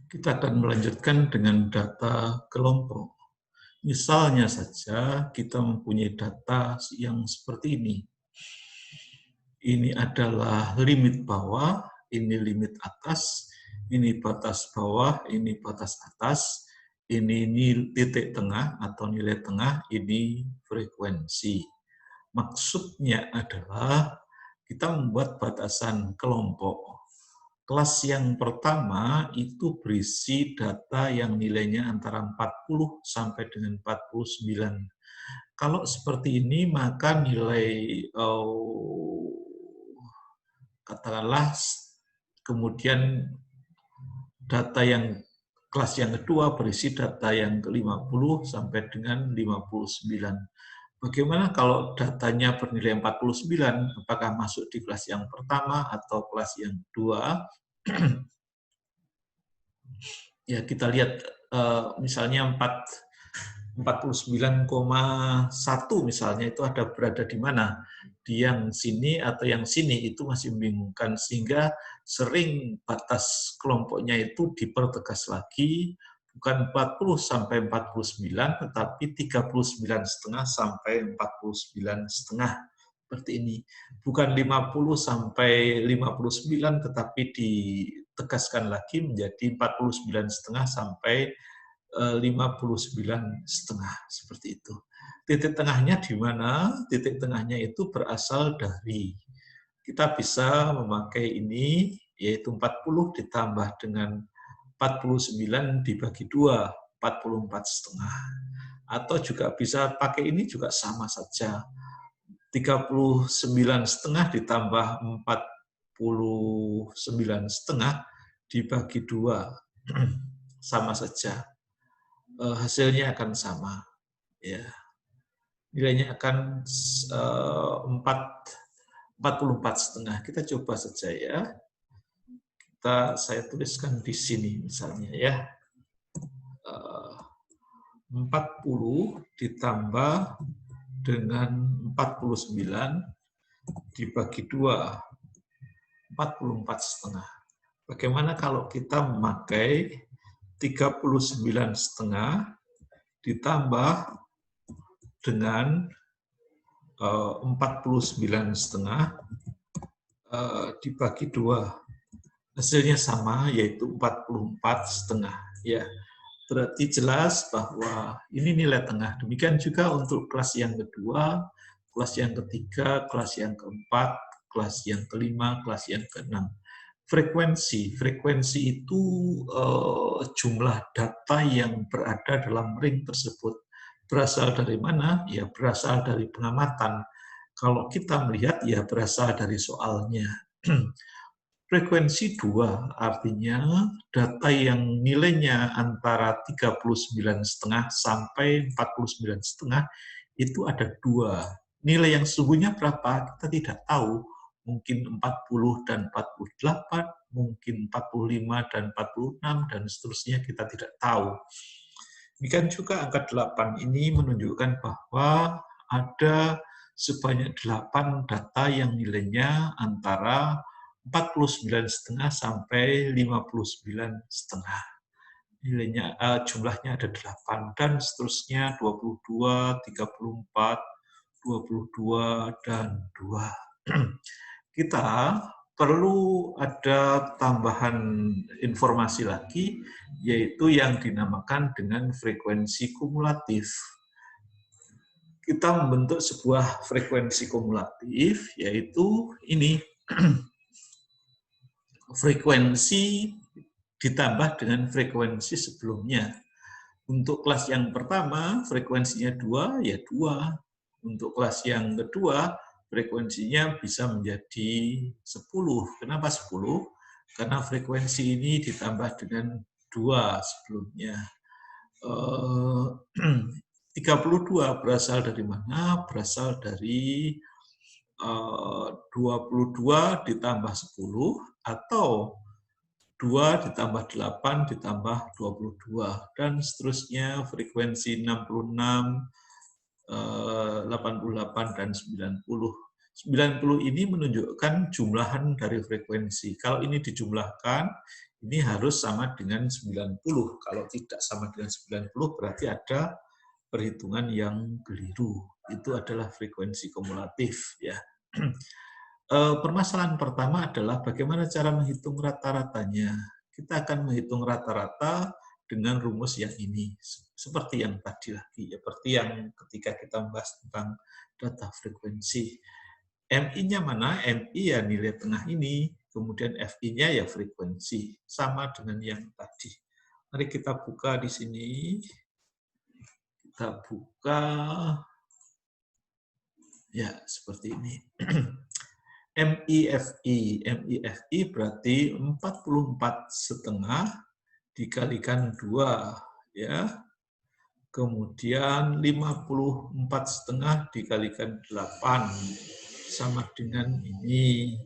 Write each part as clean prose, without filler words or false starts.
Kita akan melanjutkan dengan data kelompok. Misalnya saja kita mempunyai data yang seperti ini. Ini adalah limit bawah, ini limit atas, ini batas bawah, ini batas atas, ini titik tengah atau nilai tengah, ini frekuensi. Maksudnya adalah kita membuat batasan kelompok. Kelas yang pertama itu berisi data yang nilainya antara 40 sampai dengan 49. Kalau seperti ini, maka nilai katakanlah kemudian data yang kelas yang kedua berisi data yang ke-50 sampai dengan 59. Bagaimana kalau datanya bernilai 49, apakah masuk di kelas yang pertama atau kelas yang kedua? Ya, kita lihat misalnya 49,1 misalnya itu ada berada di mana? Di yang sini atau yang sini, itu masih membingungkan, sehingga sering batas kelompoknya itu dipertegas lagi, bukan 40 sampai 49, tetapi 39,5 sampai 49,5. Seperti ini. Bukan 50 sampai 59, tetapi ditegaskan lagi menjadi 49,5 sampai 59,5, seperti itu. Titik tengahnya di mana? Titik tengahnya itu berasal dari, kita bisa memakai ini, yaitu 40 ditambah dengan 49 dibagi 2, 44,5. Atau juga bisa pakai ini juga sama saja. 39,5 ditambah 49,5 dibagi 2. Sama saja. Hasilnya akan sama. Ya. Nilainya akan 44,5. Kita coba saja ya. Saya tuliskan di sini misalnya ya. 40 ditambah dengan 49 dibagi 2, 44,5. Bagaimana kalau kita memakai 39,5 ditambah dengan 49,5 dibagi 2. Hasilnya sama, yaitu 44,5. Ya, berarti jelas bahwa ini nilai tengah. Demikian juga untuk kelas yang kedua, kelas yang ketiga, kelas yang keempat, kelas yang kelima, kelas yang keenam. Frekuensi itu jumlah data yang berada dalam ring tersebut. Berasal dari mana? Ya berasal dari pengamatan. Kalau kita melihat ya berasal dari soalnya. Frekuensi 2 artinya data yang nilainya antara 39,5 sampai 49,5 itu ada 2. Nilai yang sesungguhnya berapa? Kita tidak tahu. Mungkin 40 dan 48, mungkin 45 dan 46, dan seterusnya kita tidak tahu. Demikian juga angka 8 ini menunjukkan bahwa ada sebanyak 8 data yang nilainya antara 49,5 sampai 59,5. Nilainya jumlahnya ada 8 dan seterusnya 22, 34, 22 dan 2. Kita perlu ada tambahan informasi lagi, yaitu yang dinamakan dengan frekuensi kumulatif. Kita membentuk sebuah frekuensi kumulatif, yaitu ini. Frekuensi ditambah dengan frekuensi sebelumnya. Untuk kelas yang pertama, frekuensinya 2, ya 2. Untuk kelas yang kedua, frekuensinya bisa menjadi 10. Kenapa 10? Karena frekuensi ini ditambah dengan 2 sebelumnya. 32 berasal dari mana? Berasal dari 22 ditambah 10 atau 2 ditambah 8 ditambah 22 dan seterusnya, frekuensi 66, 88 dan 90. 90 ini menunjukkan jumlahan dari frekuensi. Kalau ini dijumlahkan, Ini harus sama dengan 90. Kalau tidak sama dengan 90 berarti ada perhitungan yang keliru. Itu adalah frekuensi kumulatif, ya. Permasalahan pertama adalah bagaimana cara menghitung rata-ratanya. Kita akan menghitung rata-rata dengan rumus yang ini, seperti yang tadi lagi, seperti yang ketika kita membahas tentang data frekuensi. MI-nya mana? MI ya nilai tengah ini, kemudian FI-nya ya frekuensi, sama dengan yang tadi. Mari kita buka di sini. Kita buka, ya seperti ini. MIFI berarti 44,5 dikalikan 2, ya. Kemudian 54,5 dikalikan 8 sama dengan ini.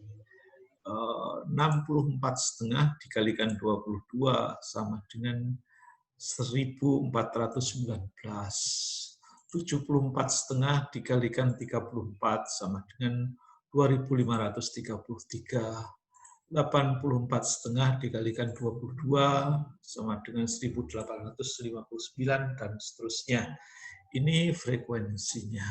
64,5 dikalikan 22 sama dengan 1419. 74,5 dikalikan 34 sama dengan 2533. 84,5 dikalikan 22 sama dengan 1859 dan seterusnya. Ini frekuensinya.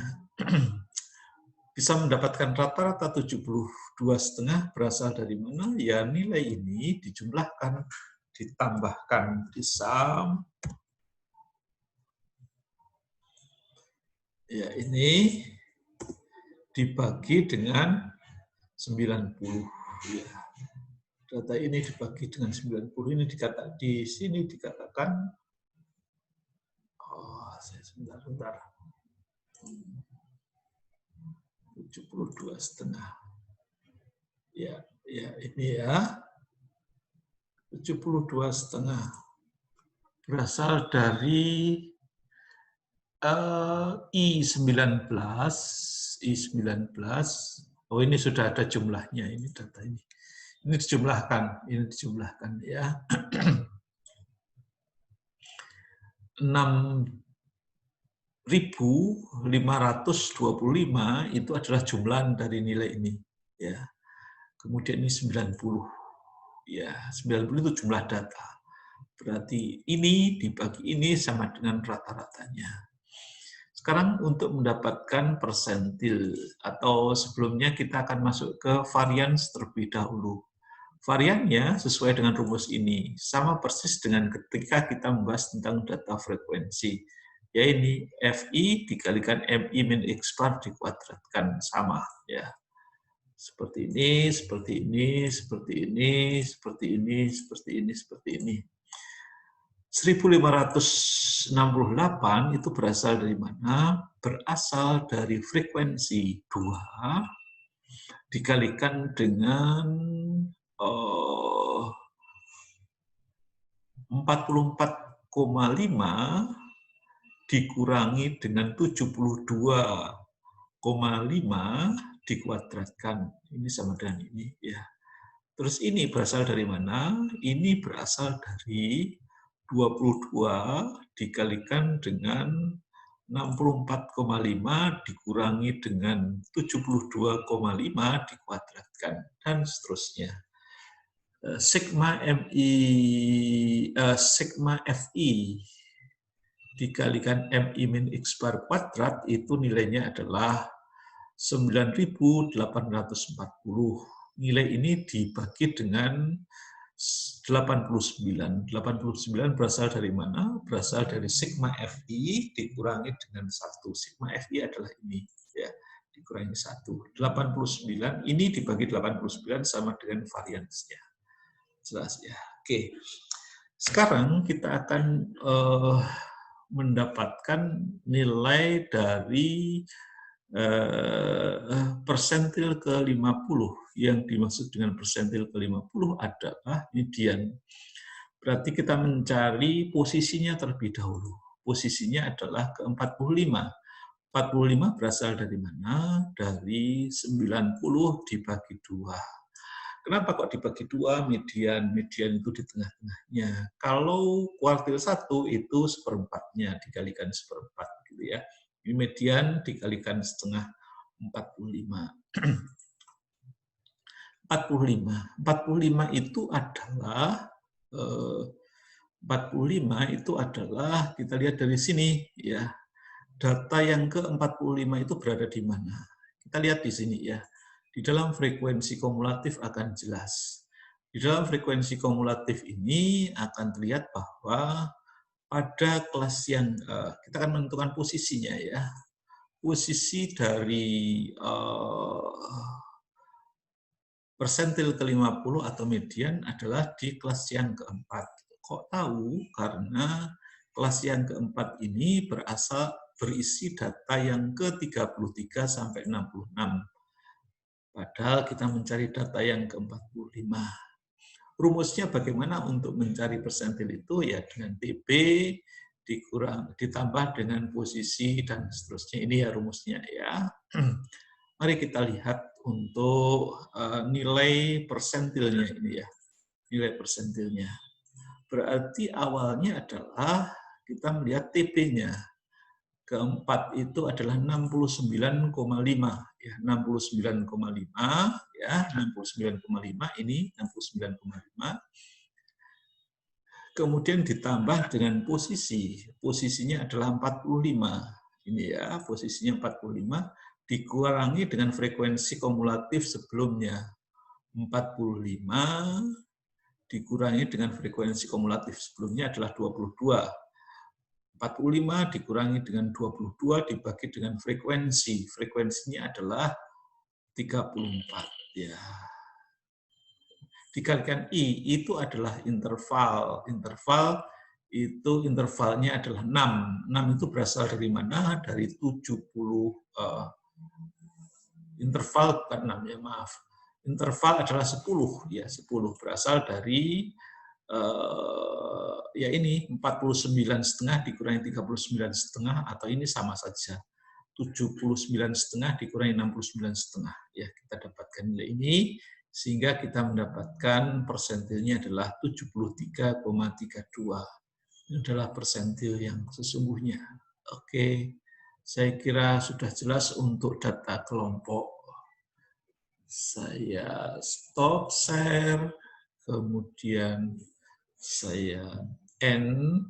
Bisa mendapatkan rata-rata 72,5 berasal dari mana? Ya nilai ini dijumlahkan, ditambahkan di sum. Ya ini dibagi dengan 90. Ya. Data ini dibagi dengan 90, ini dikatakan di sini dikatakan, sebentar. 72,5. Ya, ini ya. 72,5 berasal dari I19. Oh, ini sudah ada jumlahnya, ini data ini. Ini dijumlahkan ya. 6.525 itu adalah jumlah dari nilai ini, ya. Kemudian ini 90, ya 90 itu jumlah data. Berarti ini dibagi ini sama dengan rata-ratanya. Sekarang untuk mendapatkan persentil, atau sebelumnya kita akan masuk ke varians terlebih dahulu. Variannya sesuai dengan rumus ini, sama persis dengan ketika kita membahas tentang data frekuensi. Ya ini FI dikalikan MI min X bar dikuadratkan, sama ya. Seperti ini, seperti ini, seperti ini, seperti ini, seperti ini, seperti ini. 1568 itu berasal dari mana? Berasal dari frekuensi 2 dikalikan dengan 44,5 dikurangi dengan 72,5 dikuadratkan. Ini sama dengan ini ya. Terus ini berasal dari mana? Ini berasal dari 22 dikalikan dengan 64,5 dikurangi dengan 72,5 dikuadratkan, dan seterusnya. Sigma FI dikalikan MI min X bar kuadrat itu nilainya adalah 9.840. Nilai ini dibagi dengan 89. 89 berasal dari mana? Berasal dari sigma FI dikurangi dengan 1. Sigma FI adalah ini, ya, dikurangi 1. 89 ini dibagi 89 sama dengan variansnya. Jelas ya. Oke. Sekarang kita akan mendapatkan nilai dari persentil ke-50. Yang dimaksud dengan persentil ke-50 adalah median. Berarti kita mencari posisinya terlebih dahulu. Posisinya adalah ke-45. 45 berasal dari mana? Dari 90 dibagi 2. Kenapa kok dibagi 2 median? Median itu di tengah-tengahnya. Kalau kuartil 1 itu seperempatnya dikalikan seperempat, gitu ya. Ini median dikalikan setengah 45. 45 itu adalah 45 itu adalah, kita lihat dari sini ya, data yang ke-45 itu berada di mana. Kita lihat di sini ya, di dalam frekuensi kumulatif akan jelas. Di dalam frekuensi kumulatif ini akan terlihat bahwa pada kelas yang, kita akan menentukan posisinya ya, posisi dari persentil ke-50 atau median adalah di kelas yang keempat. Kok tahu? Karena kelas yang keempat ini berisi data yang ke-33 sampai 66. Padahal kita mencari data yang ke-45. Rumusnya bagaimana untuk mencari persentil itu? Ya dengan TB ditambah dengan posisi dan seterusnya. Ini ya rumusnya ya. Mari kita lihat untuk nilai persentilnya ini ya. Nilai persentilnya. Berarti awalnya adalah kita melihat TB-nya. Keempat itu adalah 69,5 ya, 69,5 ya, 69,5 ini 69,5. Kemudian ditambah dengan posisinya adalah 45. Ini ya, posisinya 45 dikurangi dengan frekuensi kumulatif sebelumnya. 45 dikurangi dengan frekuensi kumulatif sebelumnya adalah 22. 45 dikurangi dengan 22 dibagi dengan frekuensi. Frekuensinya adalah 34 ya. Dikalikan I itu adalah interval. Interval itu intervalnya adalah 6. 6 itu berasal dari mana? Dari 70 interval bukan 6 ya, maaf. Interval adalah 10 ya, 10 berasal dari ya ini 49,5 dikurangi 39,5 atau ini sama saja 79,5 dikurangi 69,5 ya, kita dapatkan nilai ini sehingga kita mendapatkan persentilnya adalah 73,32. Ini adalah persentil yang sesungguhnya. Oke, saya kira sudah jelas untuk data kelompok. Saya stop share, kemudian saya end.